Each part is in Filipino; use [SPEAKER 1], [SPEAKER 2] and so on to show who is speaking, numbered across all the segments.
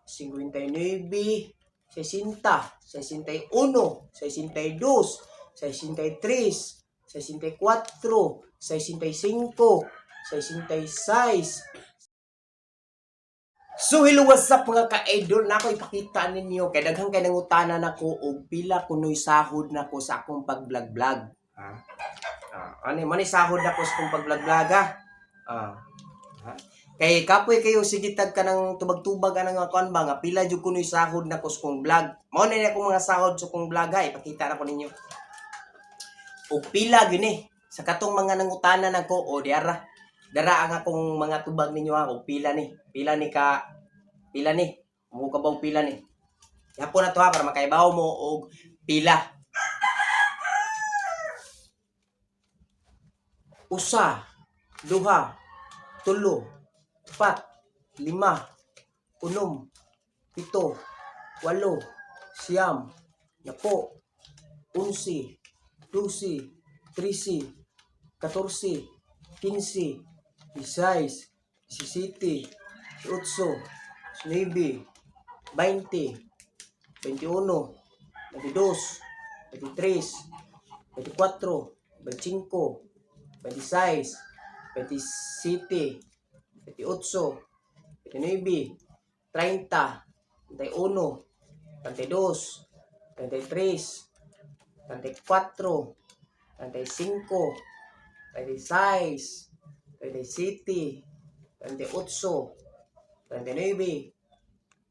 [SPEAKER 1] 59, 60, 61, 62, 63, 64, 65, 66. So hello, what's up mga ka-idol? Na ako ipakita ninyo kay daghang kay nangutanan nako og pila kunoy sahod nako sa akong pag-vlog-vlog. Ano man sahod nako sa akong pag-vlog-vlog ha. Kay kapoy kayo sige tag ka ng tubag-tubag anang kuan ba nga pila jud kunoy sahod nako sa akong vlog. Mao na akong mga sahod sa akong vlog ha, ipakita na ko ninyo. Og pila gyud sa katong mga nangutanan nako o diara. Dara ang akong mga tubag ninyo ha, og pila ni. Pila ni. Mo ka bang pila ni? Yapon na to ha para makaibaw mo og pila. Usa, duha, tulo, upat, lima, unom, pito, walo, siyam, napo, 11, 12, 13, 14, 15, 16, 17, 18, 19, 20, 21, 22, 23, 24, 25, 26, 27, 28, 29, 30, 31, 32, 33, 34, 35, 36, 37, 38, 39,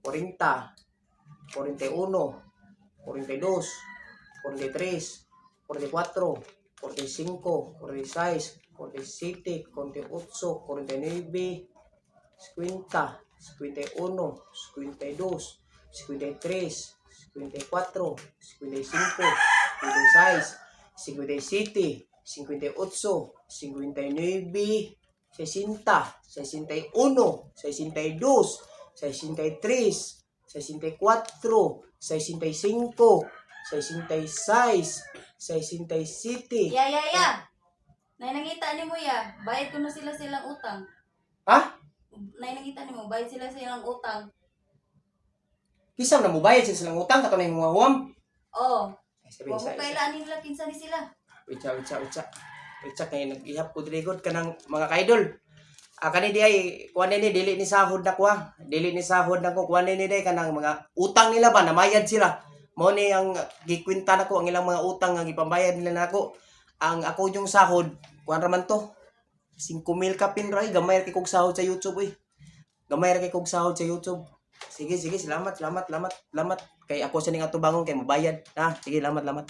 [SPEAKER 1] 40, 41, 42, 43, 44, 45, 46, 47, 48, 49, 50, 51, 52, 53, 54, 55, 56, 57, 58, 59, 60, 61, 62, 63, 64, 65, 66, 67.
[SPEAKER 2] Ya. Nay nakita ni mo ya, bayad ko na sila silang utang.
[SPEAKER 1] Ha?
[SPEAKER 2] Nay nakita ni mo, bayad sila silang utang.
[SPEAKER 1] Kisam na mo bayad sa silang utang kato na yung mga huwam?
[SPEAKER 2] Oh.
[SPEAKER 1] Sabi
[SPEAKER 2] Wa mo kailan nila kinsa ni sila.
[SPEAKER 1] Witsa kay nag-ihap ko dirigod ka ng mga kaidol. Kani di ay kuan ni dili ni sahod na ko ha. Dili ni sahod na ko kuan ni day kanang mga utang nila ba namayad sila. Mao ni ang gikwenta nako ang ilang mga utang nga gipambayad nila nako. Ang ako yung sahod, kuan raman to. 5,000 kapin ra gamay ra kay kog sahod sa YouTube eh. Gamay ra kay kog sahod sa YouTube. Sige, salamat. Kay ako sa ning atubangon kay mabayad. Ha, sige, salamat.